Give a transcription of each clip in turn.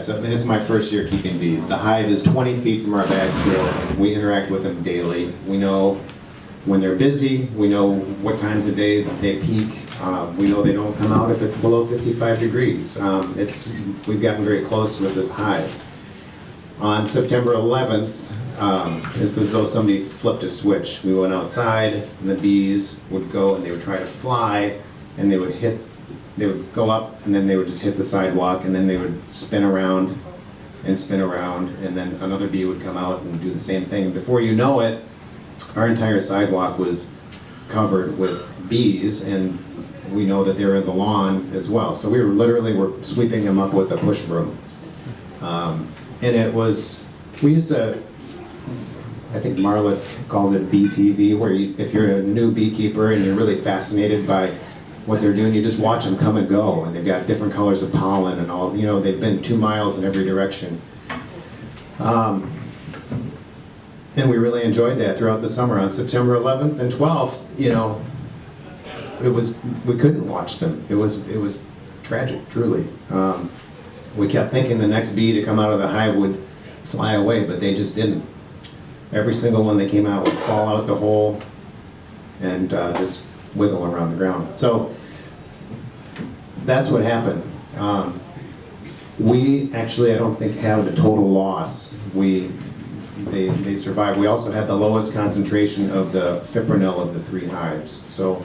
So this is my first year keeping bees. The hive is 20 feet from our back door. We interact with them daily. We know when they're busy. We know what times of day they peak. We know they don't come out if it's below 55 degrees. We've gotten very close with this hive. On September 11th, it's as though somebody flipped a switch. We went outside, and the bees would go and they would try to fly, and they would go up, and then they would just hit the sidewalk, and then they would spin around, and then another bee would come out and do the same thing. Before you know it, our entire sidewalk was covered with bees, and we know that they're in the lawn as well. So we were sweeping them up with a push broom. We used to, I think Marlis calls it BTV, where if you're a new beekeeper and you're really fascinated by what they're doing, you just watch them come and go, and they've got different colors of pollen and all, they've been 2 miles in every direction. And we really enjoyed that throughout the summer. On September 11th and 12th, we couldn't watch them. It was tragic, truly. We kept thinking the next bee to come out of the hive would fly away, but they just didn't. Every single one that came out would fall out the hole and just wiggle around the ground. So that's what happened. We actually, I don't think, had a total loss. They survived. We also had the lowest concentration of the fipronil of the 3 hives. So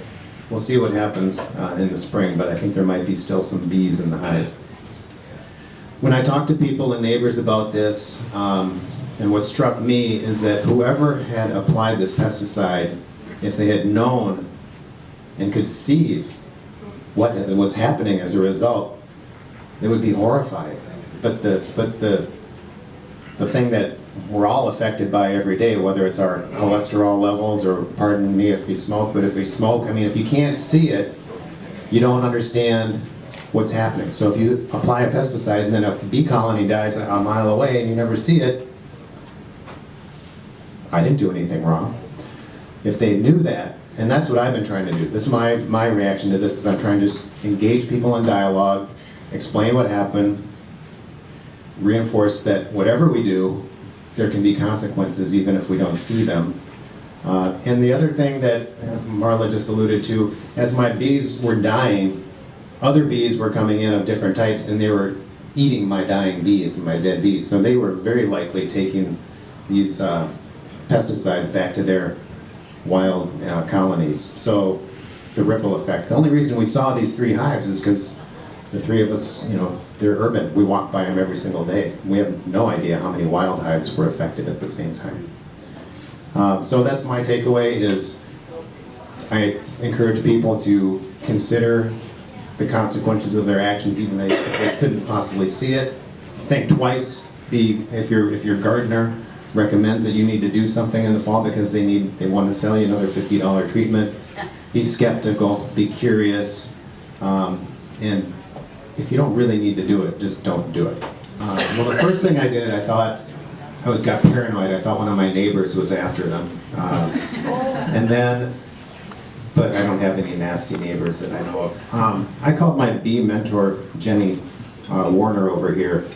we'll see what happens in the spring, but I think there might be still some bees in the hive. When I talk to people and neighbors about this, and what struck me is that whoever had applied this pesticide, if they had known and could see what was happening as a result, they would be horrified. But the thing that we're all affected by every day, whether it's our cholesterol levels, or pardon me if we smoke, but if we smoke, if you can't see it, you don't understand what's happening. So if you apply a pesticide and then a bee colony dies a mile away and you never see it, I didn't do anything wrong. If they knew that, and that's what I've been trying to do. This is my reaction to this, is I'm trying to just engage people in dialogue, explain what happened, reinforce that whatever we do, there can be consequences even if we don't see them. And the other thing that Marla just alluded to, as my bees were dying, other bees were coming in of different types, and they were eating my dying bees and my dead bees. So they were very likely taking these pesticides back to their wild colonies. So the ripple effect. The only reason we saw these 3 hives is because the 3 of us, they're urban. We walk by them every single day. We have no idea how many wild hives were affected at the same time. So that's my takeaway, is I encourage people to consider the consequences of their actions, even if they couldn't possibly see it. Think twice. If your gardener recommends that you need to do something in the fall because they want to sell you another $50 treatment, be skeptical, be curious, and if you don't really need to do it, just don't do it. Well, the first thing I did, I thought, got paranoid. I thought one of my neighbors was after them. But I don't have any nasty neighbors that I know of. I called my bee mentor, Jenny Warner, over here,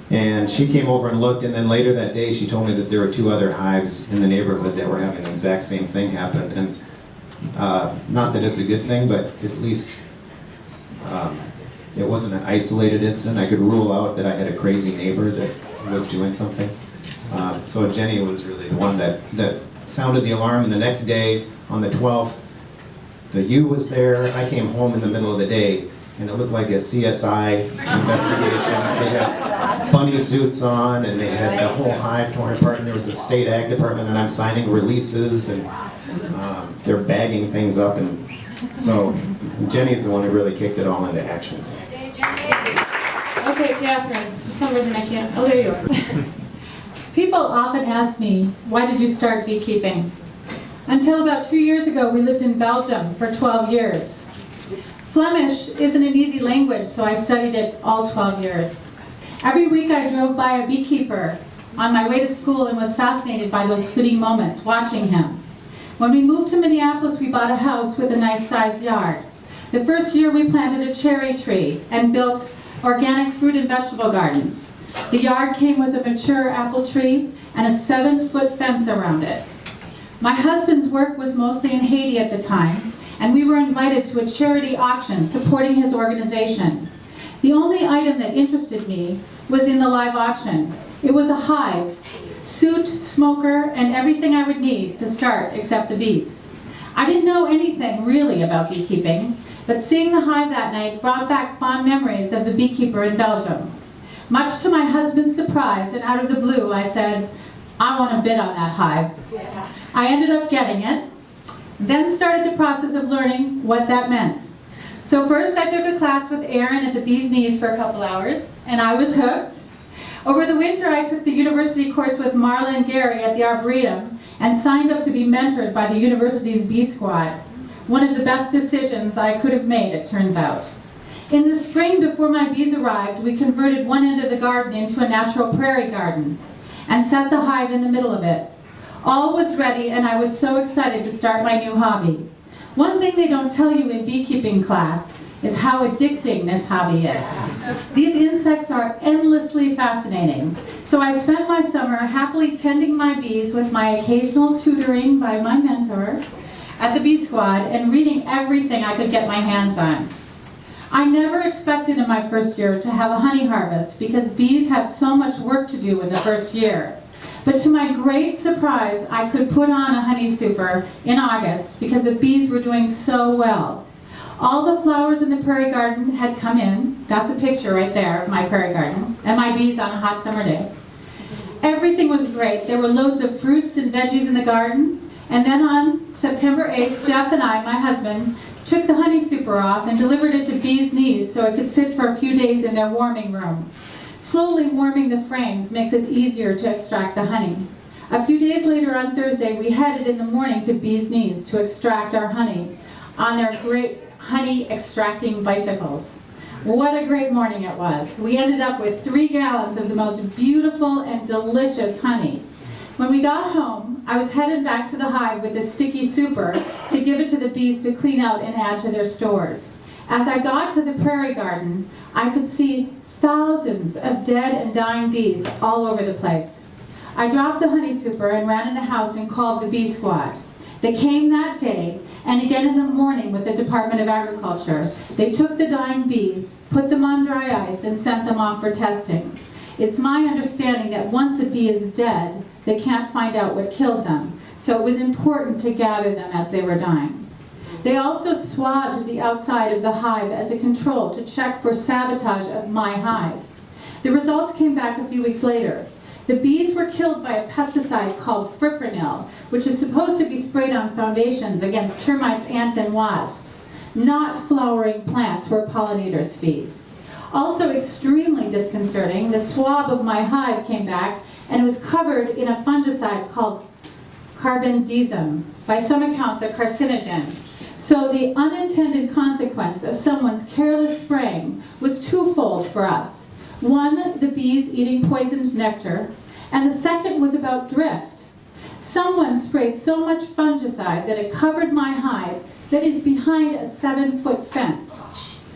and she came over and looked, and then later that day she told me that there were 2 other hives in the neighborhood that were having the exact same thing happen. And not that it's a good thing, but at least it wasn't an isolated incident. I could rule out that I had a crazy neighbor that was doing something. So Jenny was really the one that sounded the alarm, and the next day, on the 12th, the U was there. I came home in the middle of the day, and it looked like a CSI investigation. They had bunny suits on, and they had the whole hive torn apart, and there was a state ag department, and I'm signing releases, and they're bagging things up, and so Jenny's the one who really kicked it all into action. Okay, Catherine, for some reason I can't. Oh, there you are. People often ask me, why did you start beekeeping? Until about 2 years ago, we lived in Belgium for 12 years. Flemish isn't an easy language, so I studied it all 12 years. Every week I drove by a beekeeper on my way to school and was fascinated by those fleeting moments, watching him. When we moved to Minneapolis, we bought a house with a nice sized yard. The first year we planted a cherry tree and built organic fruit and vegetable gardens. The yard came with a mature apple tree and a 7-foot fence around it. My husband's work was mostly in Haiti at the time, and we were invited to a charity auction supporting his organization. The only item that interested me was in the live auction. It was a hive, suit, smoker, and everything I would need to start except the bees. I didn't know anything really about beekeeping, but seeing the hive that night brought back fond memories of the beekeeper in Belgium. Much to my husband's surprise and out of the blue, I said, "I want to bid on that hive." Yeah. I ended up getting it, then started the process of learning what that meant. So first I took a class with Erin at the Bee's Knees for a couple hours, and I was hooked. Over the winter I took the university course with Marla and Gary at the Arboretum and signed up to be mentored by the university's Bee Squad. One of the best decisions I could have made, it turns out. In the spring before my bees arrived, we converted one end of the garden into a natural prairie garden and set the hive in the middle of it. All was ready, and I was so excited to start my new hobby. One thing they don't tell you in beekeeping class is how addicting this hobby is. These insects are endlessly fascinating. So I spent my summer happily tending my bees with my occasional tutoring by my mentor at the Bee Squad and reading everything I could get my hands on. I never expected in my first year to have a honey harvest because bees have so much work to do in the first year. But to my great surprise, I could put on a honey super in August because the bees were doing so well. All the flowers in the prairie garden had come in. That's a picture right there of my prairie garden and my bees on a hot summer day. Everything was great. There were loads of fruits and veggies in the garden. And then on September 8th, Jeff and I, my husband, took the honey super off and delivered it to Bee's Knees so it could sit for a few days in their warming room. Slowly warming the frames makes it easier to extract the honey. A few days later on Thursday, we headed in the morning to Bee's Knees to extract our honey on their great honey extracting bicycles. What a great morning it was. We ended up with 3 gallons of the most beautiful and delicious honey. When we got home, I was headed back to the hive with the sticky super to give it to the bees to clean out and add to their stores. As I got to the prairie garden, I could see thousands of dead and dying bees all over the place. I dropped the honey super and ran in the house and called the Bee Squad. They came that day and again in the morning with the Department of Agriculture. They took the dying bees, put them on dry ice, and sent them off for testing. It's my understanding that once a bee is dead, they can't find out what killed them, so it was important to gather them as they were dying. They also swabbed the outside of the hive as a control to check for sabotage of my hive. The results came back a few weeks later. The bees were killed by a pesticide called fipronil, which is supposed to be sprayed on foundations against termites, ants, and wasps, not flowering plants where pollinators feed. Also extremely disconcerting, the swab of my hive came back and it was covered in a fungicide called carbendazim, by some accounts a carcinogen. So the unintended consequence of someone's careless spraying was twofold for us. One, the bees eating poisoned nectar, and the second was about drift. Someone sprayed so much fungicide that it covered my hive that is behind a 7-foot fence.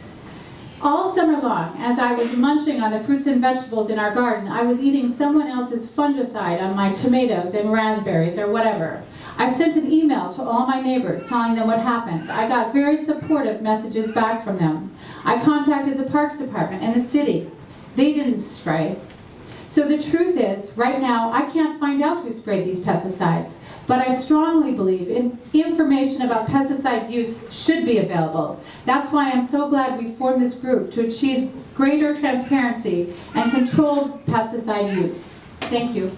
All summer long, as I was munching on the fruits and vegetables in our garden, I was eating someone else's fungicide on my tomatoes and raspberries or whatever. I sent an email to all my neighbors telling them what happened. I got very supportive messages back from them. I contacted the Parks Department and the city. They didn't spray. So the truth is, right now, I can't find out who sprayed these pesticides, but I strongly believe information about pesticide use should be available. That's why I'm so glad we formed this group to achieve greater transparency and controlled pesticide use. Thank you.